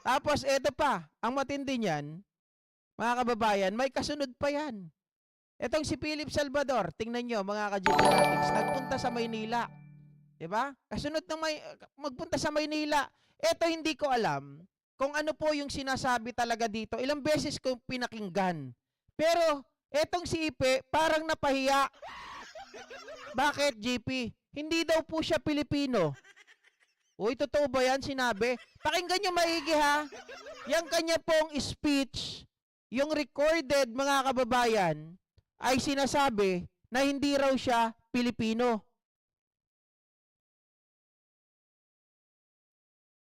Tapos, eto pa, ang matindi niyan, mga kababayan, may kasunod pa yan. Etong si Philip Salvador, tingnan nyo mga ka-Geopolitics, nagpunta sa Maynila. Diba? Kasunod ng magpunta sa Maynila. Eto hindi ko alam kung ano po yung sinasabi talaga dito. Ilang beses ko pinakinggan. Pero, etong si Ipe, parang napahiya. Bakit, GP? Hindi daw po siya Pilipino. Uy, totoo ba yan sinabi? Pakinggan nyo maigi ha. Yang kanya pong speech, yung recorded mga kababayan, ay sinasabi na hindi raw siya Pilipino.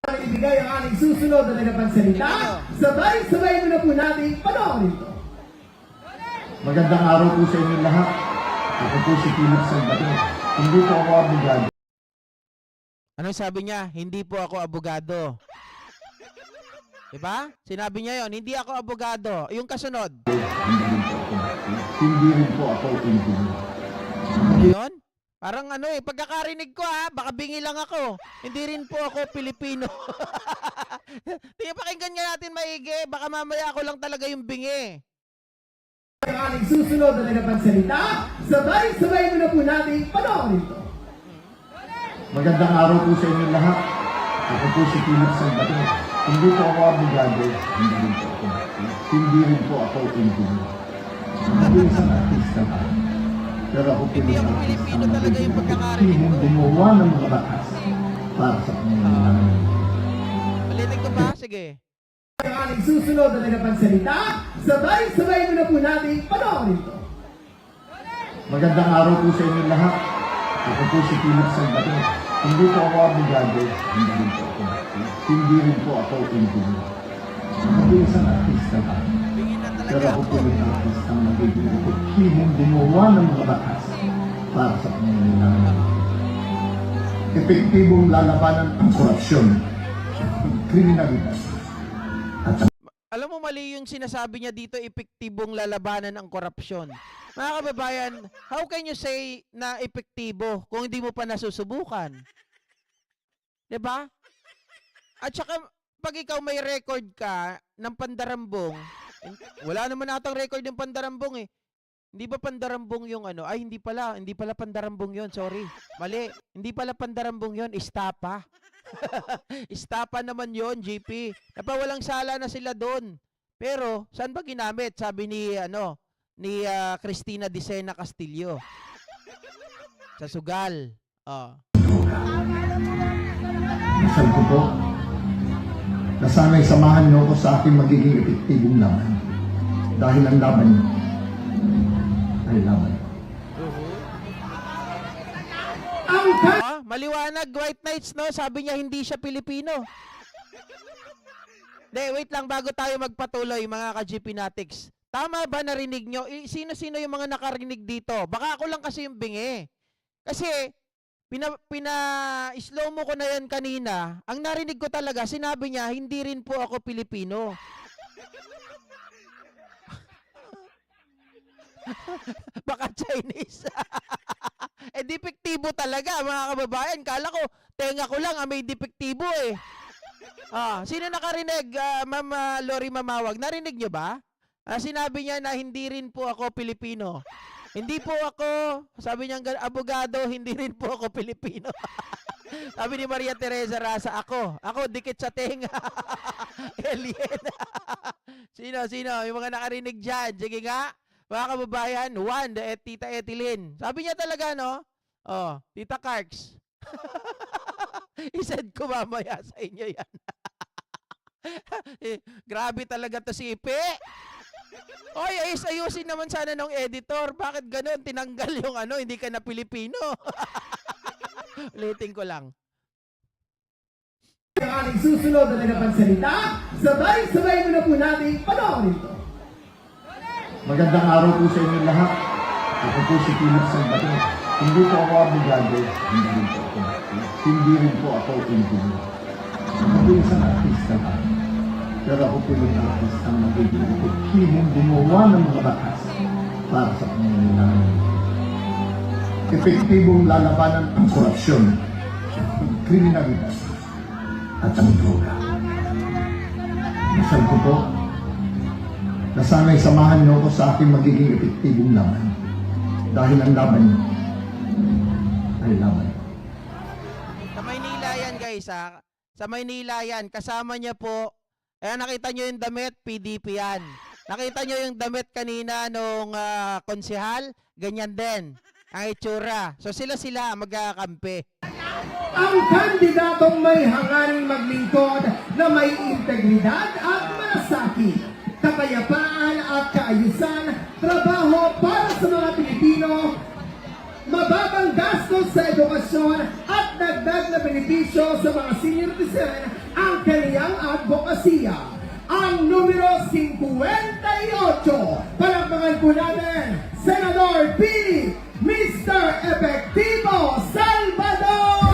Ibigay ang ating susunod na nagapansalita. Sabay-sabay mo na po natin panoorin ito. Magandang araw po sa inyo lahat. Ako po si Philip Salvador. Hindi po ako abogado. Ano sabi niya? Hindi po ako abogado. Diba? Sinabi niya yon, hindi ako abogado. Yung kasunod. Hindi rin po ako engineer. Yun? Parang ano pagkakarinig ko baka bingi lang ako. Hindi rin po ako Pilipino. Tingnan, pakinggan nga natin maigi. Baka mamaya ako lang talaga yung bingi. Ang ating susunod na nagapansalita. Sabay-sabay mo na po natin panoorin ito. Magandang araw po sa inyo lahat. Ako po si Philip Salvador. Hindi po ako abogado. Hindi rin po ako engineer. Ako isang artista pa. Pero ako po Hindi ako isang Pilipino artista talaga yung pagkakarinig ko. gumawa ng mga batas para sa pangangailangan. Ulitin ko ba? Sige. Ang ating susunod na nagapansalita. Sabay-sabay mo na po natin panoorin ito. Magandang araw po sa inyo lahat. Ako po si Philip Salvador. Hindi po ako abogado. Hindi rin po ako engineer. Ako isang artista pa. Bingi na Pero talaga ako po ako. yung artista na magiging epektibong gumawa ng mga batas para sa pangangailangan. Epektibong lalabanan ang korupsyon, kriminalidad, at ang Alam mo mali yung sinasabi niya dito, epektibong lalabanan ang korupsyon. Mga kababayan, how can you say na epektibo kung hindi mo pa nasusubukan? 'Di ba? At saka pag ikaw may record ka ng pandarambong, wala naman atang record ng pandarambong eh. Hindi ba pandarambong yung ano? Ay, hindi pala pandarambong yon, sorry. Mali. Hindi pala pandarambong yon, istapa. Istapa naman yon, GP. Napawalang sala na sila doon. Pero, saan ba ginamit? Sabi ni, Cristina Dicena Castillo. Sa sugal. Oh. isang ko po na sana'y samahan niyo ako sa aking magiging epektibong laban. Dahil ang laban niyo ay laban. Maliwanag, White Knights, no? Sabi niya hindi siya Pilipino. Wait lang, bago tayo magpatuloy, mga ka-GP Natics. Tama ba narinig nyo? Sino-sino yung mga nakarinig dito? Baka ako lang kasi yung bingi. Kasi, slow mo ko na yan kanina. Ang narinig ko talaga, sinabi niya, hindi rin po ako Pilipino. Baka Chinese. Depektibo talaga, mga kababayan. Kala ko, tenga ko lang, may depektibo eh. Sino nakarinig, Ma'am Lori Mamawag? Narinig nyo ba? Sinabi niya na hindi rin po ako Pilipino. Hindi po ako, sabi niya, abogado, hindi rin po ako Pilipino. Sabi ni Maria Teresa Rasa, ako, dikit sa tenga. Alien. Sino? Yung mga nakarinig dyan. Sige nga. Mga kababayan, Tita Etilin. Sabi niya talaga, no? Tita Karks. I-send ko mamaya sa inyo yan. Grabe talaga to si Ipe. Oy, ayusin naman sana ng editor. Bakit ganun? Tinanggal yung hindi ka na Pilipino. Ulitin ko lang. Ang ating susunod na nagapansalita. Sabay-sabay mo na po natin panoorin ito. Magandang araw po sa inyo lahat. Ako po si Philip Salvador. Hindi po ako abogado. Hindi rin po ako engineer. Ako isang artista pa. Pero ako po yung artista na magiging epektibong gumawa ng mga batas para sa pangangailangan. Epektibong lalabanan ang korupsyon, kriminalidad, at ang droga. Dasal ko po na sana'y samahan niyo ako sa aking magiging epektibong laban. Dahil ang laban niyo ay laban ko. Sa Maynila yan guys ha. Sa Maynila yan. Kasama niya po. Nakita nyo yung damit, PDP yan. Nakita nyo yung damit kanina nung konsehal, ganyan din. Ang itsura. So sila magkakampi. Ang kandidatong may hangaring maglingkod na may integridad at malasakit, kapayapaan at kaayusan, trabaho para sa mga Pilipino, mababang gastos sa edukasyon at dagdag na benepisyo sa mga senior citizen ang kaniyang advokasya. Ang numero 58, palakpakan po natin, Senador Pili, Mr. Efectivo Salvador!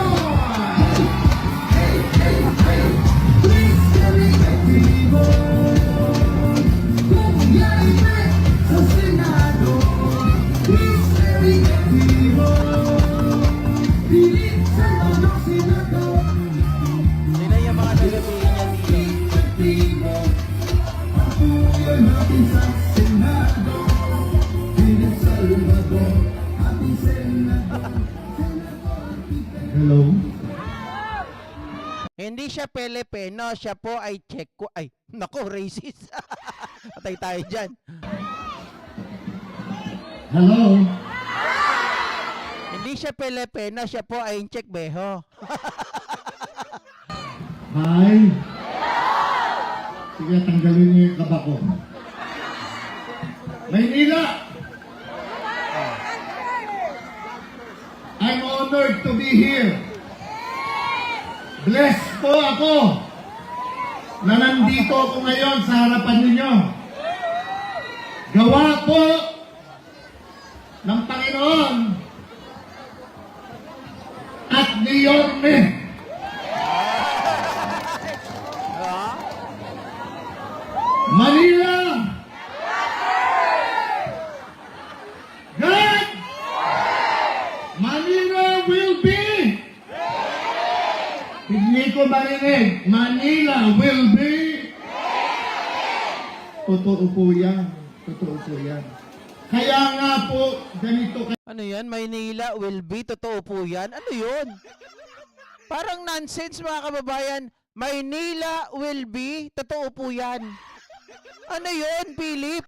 Sila yung mga nagabihin niya dito. Hello? Hindi siya Pilipino, siya po ay Czech. Ay, nako, racist. Patay tayo dyan. Hello? Hindi siya Pilipino, siya po ay Czech, beho. Hi? Sige, tanggalin niyo yung kaba ko. Maynila! I'm honored to be here. Blessed po ako na nandito ako ngayon sa harapan ninyo. Gawa po ng Panginoon at ni Yorme. Manila! God! Manila will be! Hindi ko marinig. Manila will be! Totoo po yan. Totoo po yan. Kaya nga po, ganito kayo. Ano yan? Maynila will be? Totoo po yan? Ano yun? Parang nonsense mga kababayan. Maynila will be? Totoo po yan. Ano yun, Philip?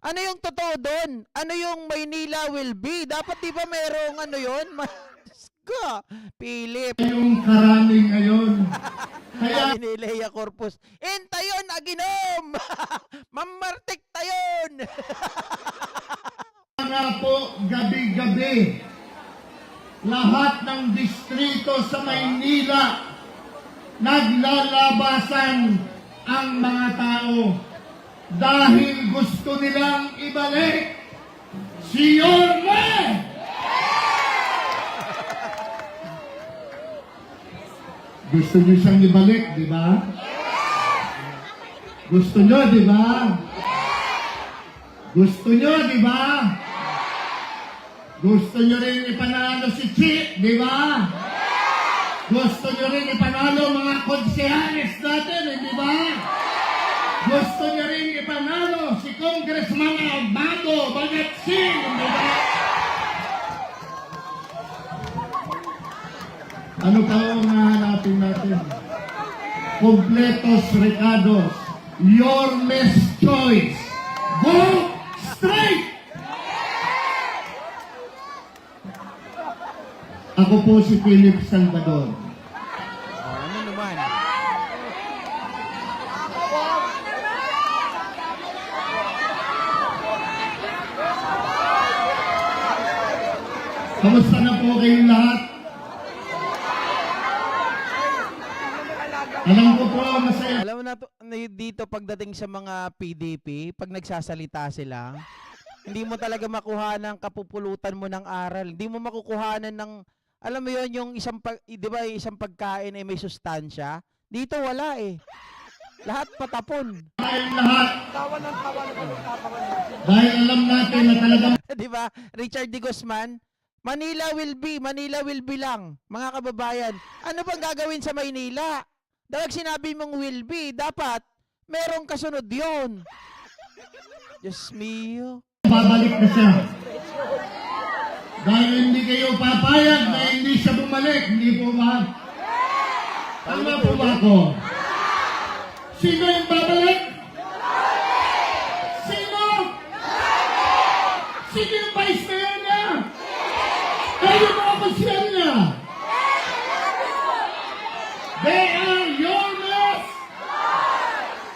Ano yung totoo doon? Ano yung Maynila will be? Dapat di ba merong ano yun? Ka, Philip. Yung karami ngayon. Kaya Sabi ni Lea Corpus, "Entayon aginom! Mamartik tayon!" nga po, gabi-gabi, lahat ng distrito sa Maynila, naglalabasan ang mga tao dahil gusto nilang ibalik si Yorme! Gusto niyo siyang ibalik, di ba? Gusto niyo, di ba? Gusto niyo, di ba? Gusto niyo rin ipanalo si Chi, di ba? Gusto niyo rin ipanalo mga konsehanes natin, di ba? Gusto niyo rin ipanalo si Congressman Bago Bagatsin, di ba? Ano pa ang hahanapin natin? Completos Recados, Yorme's Choice. Go straight! Ako po si Philip Salvador. Ano naman? Kamusta na po kayong lahat? Alam ko po, masaya. Alam mo na dito pagdating sa mga PDP, pag nagsasalita sila, hindi mo talaga makuha ng kapupulutan mo ng aral. Hindi mo makukuhanan ng, alam mo yon yung isang, di ba, isang pagkain ay may sustansya. Dito wala eh. Lahat patapon. Dahil lahat. Dahil alam natin na talagang Di ba? Richard D. Guzman, Manila will be lang. Mga kababayan, ano bang gagawin sa Maynila? Dahil sinabi mong will be, dapat merong kasunod yun. Diyos mio. Babalik na siya. Dahil hindi kayo papayag na hindi siya bumalik, hindi po ba? Tama po ba ako? Sino yung babalik? Sino? Sino yung vice mayor niya? Kayo mga konsyal niya? They are your mess!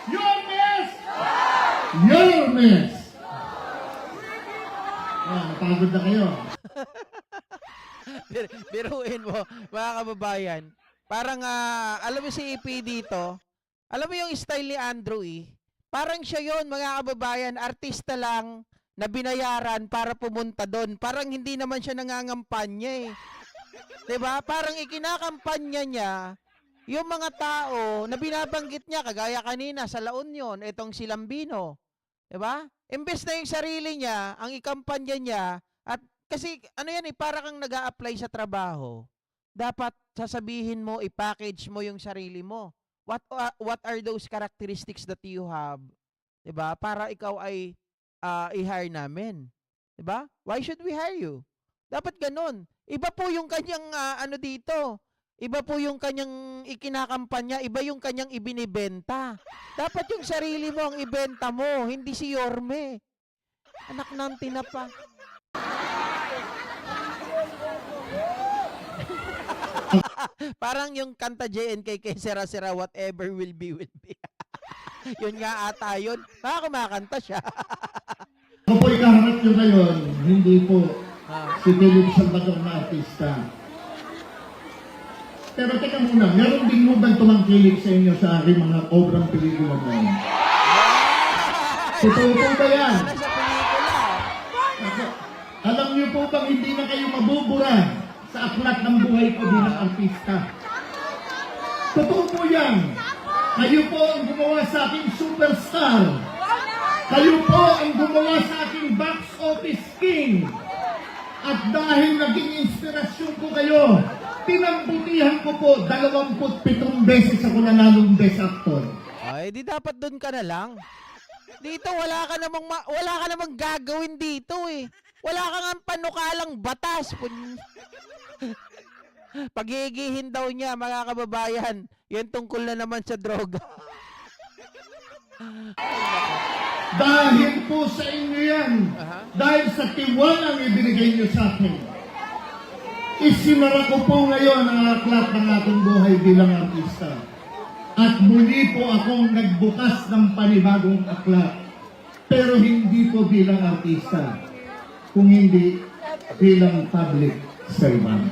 Your mess! Your mess! Napagod na kayo. Biruin mo, mga kababayan. Parang, alam mo si EP dito, alam mo yung style ni Andrew parang siya yon mga kababayan, artista lang na binayaran para pumunta doon. Parang hindi naman siya nangangampanya 'Diba? Parang ikinakampanya niya yung mga tao na binabanggit niya, kagaya kanina sa La Union, itong si Lambino. 'Diba? Imbes na yung sarili niya, ang ikampanya niya, at kasi ano yan para kang nag-a-apply sa trabaho. Dapat sasabihin mo, i-package mo yung sarili mo. What are those characteristics that you have? 'Di ba? Para ikaw ay i-hire namin. 'Di ba? Why should we hire you? Dapat ganun. Iba po yung kanyang ano dito. Iba po yung kanyang ikinakampanya, iba yung kanyang ibinibenta. Dapat yung sarili mo ang ibenta mo, hindi si Yorme. Anak ng tinapa. Parang yung kanta JNK kay Sera Sera, whatever will be, will be. Yun nga ata yun. Kumakanta siya. Ako po ikaharap nyo ngayon, hindi po si Philip Salvador na artista. Pero teka muna, meron din mo bang tumangkilik sa inyo sa aking mga obrang pelikula mo? Totoo po ba yan? Ano sa pelikula? Alam niyo po bang hindi na kayo mabubura sa aklat ng buhay ko bilang artista? Totoo po yan. Kayo po ang gumawa sa aking superstar. Kayo po ang gumawa sa aking box office king. At dahil naging inspirasyon ko kayo, pinambutihan ko po 27 beses ako nanalong best actor. Ay, di dapat doon ka na lang. Dito wala ka namang gagawin dito Wala ka nga panukalang batas. Pagigihin daw niya, mga kababayan. Yan tungkol na naman sa droga. Dahil po sa inyo yan, dahil sa tiwalang ibinigay niyo sa akin, isinara ko po ngayon ang aklat ng aking buhay bilang artista. At muli po akong nagbukas ng panibagong aklat. Pero hindi po bilang artista, kung hindi bilang public servant.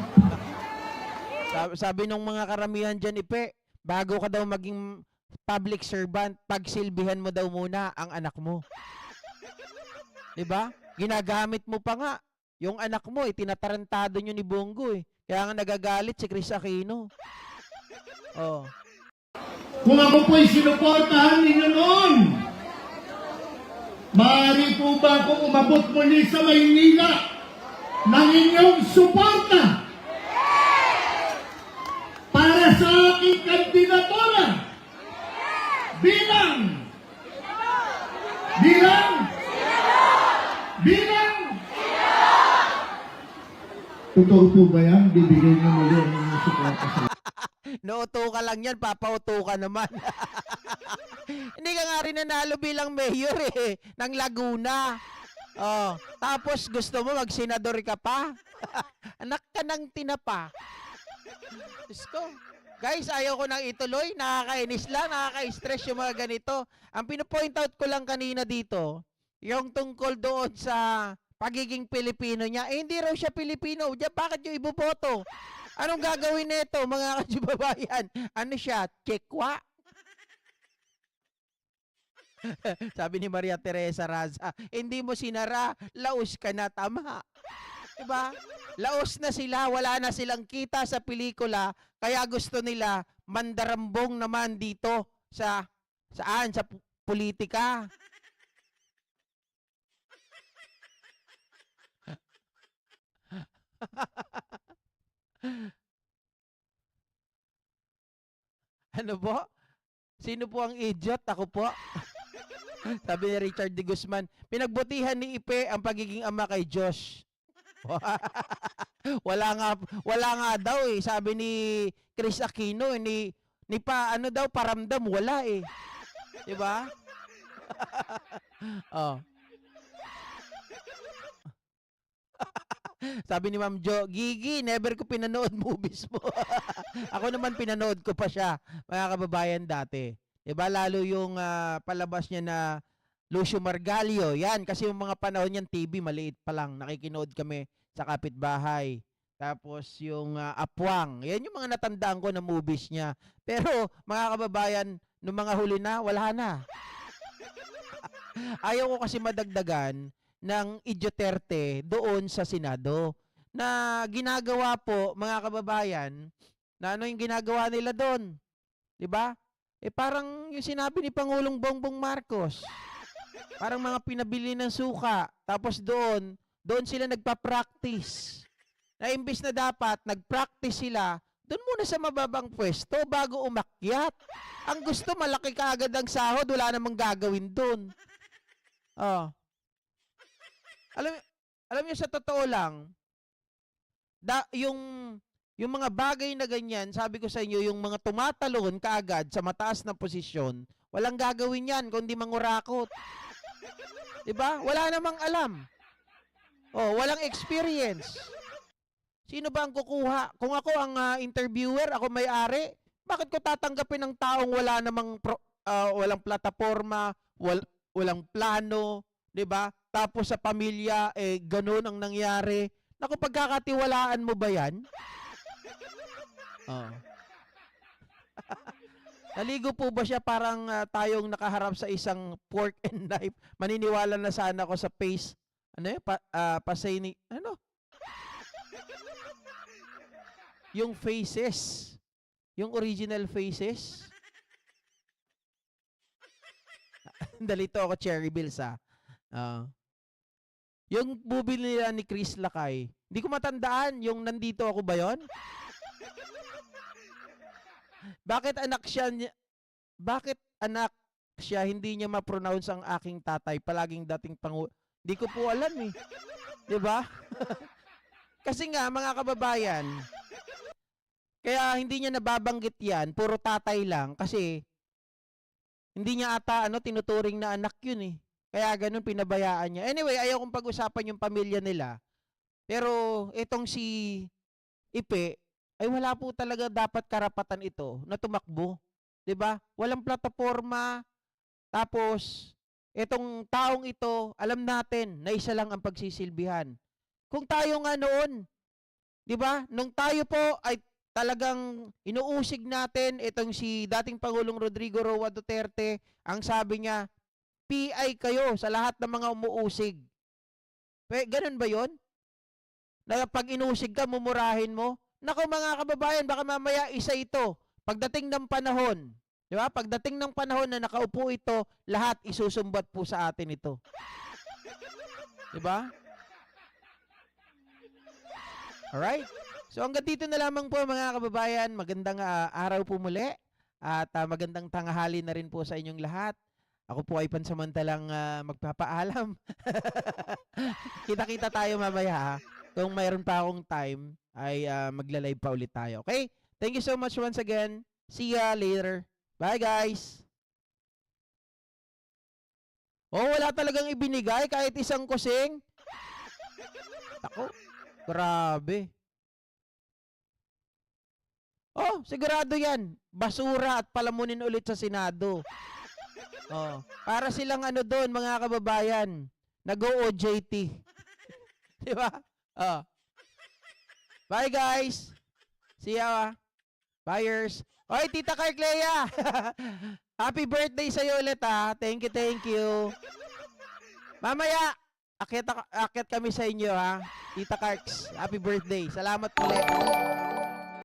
Sabi nung mga karamihan dyan, Ipe, bago ka daw maging public servant, pagsilbihan mo daw muna ang anak mo. 'Di ba? Ginagamit mo pa nga. Yung anak mo, tinatarantado nyo ni Bongo Kaya nga nagagalit si Chris Aquino. Oh. Kung ako po'y sinuportahan ninyo noon, maaari po ba akong umabot muli sa Maynila ng inyong suporta para sa aking kandidatura bilang Totoo po ba yan? Bibigay niyo muli ang inyong suporta sa Nauto ka lang yan, papauto ka naman. Hindi ka nga rin nanalo bilang mayor ng Laguna. Oh, tapos gusto mo mag-senador ka pa? Anak ka ng tinapa. Diyos ko. Guys, ayaw ko nang ituloy. Nakakainis lang, nakaka-stress yung mga ganito. Ang pinapoint out ko lang kanina dito, yung tungkol doon sa pagiging Pilipino niya. Hindi raw siya Pilipino. Diyan, bakit yung iboboto? Anong gagawin nito, mga kababayan? Ano siya? Chekwa? Sabi ni Maria Teresa Raza, hindi mo sinara, laos ka na, tama. Diba? Laos na sila, wala na silang kita sa pelikula, kaya gusto nila mandarambong naman dito sa saan? Sa politika. Ano po? Sino po ang idiot? Ako po. Sabi ni Richard de Guzman, pinagbutihan ni Ipe ang pagiging ama kay Josh. wala nga daw eh. Sabi ni Chris Aquino, ni pa ano daw paramdam, wala eh. 'Di ba? Oh. Sabi ni Ma'am Jo, Gigi, never ko pinanood movies mo. Ako naman pinanood ko pa siya, mga kababayan dati. 'Di ba? Lalo yung palabas niya na Lucio Margalio. Yan, kasi yung mga panahon niyan TV maliit pa lang. Nakikinood kami sa kapitbahay. Tapos yung Apwang. Yan yung mga natandaan ko na movies niya. Pero mga kababayan, nung mga huli na, wala na. Ayaw ko kasi madagdagan ng idioterte doon sa Senado na ginagawa po, mga kababayan, na ano yung ginagawa nila doon? 'Di ba? Parang yung sinabi ni Pangulong Bongbong Marcos. Parang mga pinabili ng suka. Tapos doon sila nagpa-practice. Na imbis na dapat nag-practice sila doon muna sa mababang pwesto bago umakyat. Ang gusto, malaki kaagad ang sahod, wala namang gagawin doon. Oh. Alam niyo sa totoo lang, yung mga bagay na ganyan, sabi ko sa inyo, yung mga tumatalon kaagad sa mataas na posisyon, walang gagawin yan kundi mangurakot. 'Di ba? Wala namang alam. Oh, walang experience. Sino ba ang kukuha? Kung ako ang interviewer, ako may-ari, bakit ko tatanggapin ng taong wala namang walang plataforma, walang plano, 'di ba? Tapos sa pamilya ganoon ang nangyari. Naku, pagkakatiwalaan mo ba 'yan? Oh. Naligo po ba siya parang tayong nakaharap sa isang fork and knife? Maniniwala na sana ako sa face. Ano yun? Pasay ni... Ano? Yung faces. Yung original faces. Dalito ako, Cherry Bills yung movie nila ni Chris Lakay. Hindi ko matandaan. Yung nandito ako ba yon? Bakit anak siya hindi niya ma-pronounce ang aking tatay, palaging dating Hindi ko po alam eh. 'Di ba? Kasi nga mga kababayan, kaya hindi niya nababanggit 'yan, puro tatay lang kasi hindi niya ata tinuturing na anak 'yun eh. Kaya ganun pinabayaan niya. Anyway, ayaw kong pag-usapan yung pamilya nila. Pero itong si Ipe ay wala po talaga dapat karapatan ito na tumakbo. 'Di ba? Walang plataforma. Tapos, itong taong ito, alam natin na isa lang ang pagsisilbihan. Kung tayo nga noon, 'di ba? Nung tayo po ay talagang inuusig natin itong si dating Pangulong Rodrigo Roa Duterte, ang sabi niya, PI kayo sa lahat ng mga umuusig. Ganun ba 'yon? Na pag inusig ka, mumurahin mo? Nako mga kababayan, baka mamaya isa ito. Pagdating ng panahon, di ba? Pagdating ng panahon na nakaupo ito, lahat isusumbat po sa atin ito. Di ba? Alright? So hanggang dito na lamang po mga kababayan. Magandang araw po muli. At magandang tanghali na rin po sa inyong lahat. Ako po ay pansamantalang magpapaalam. Kita-kita tayo mamaya ha. Kung mayroon pa akong time, ay magla-live pa ulit tayo. Okay? Thank you so much once again. See ya later. Bye guys! Oh, wala talagang ibinigay kahit isang kusing. Ako, grabe. Oh, sigurado yan. Basura at palamunin ulit sa Senado. Oh, para silang doon, mga kababayan. Nag-OJT. Di ba? Oh. Bye guys. See ya. Buyers. Oy, Tita Carclea. Happy birthday sa iyo ulit ha. Thank you. Mamaya, akyat kami sa inyo ha. Tita Carcs, happy birthday. Salamat ulit.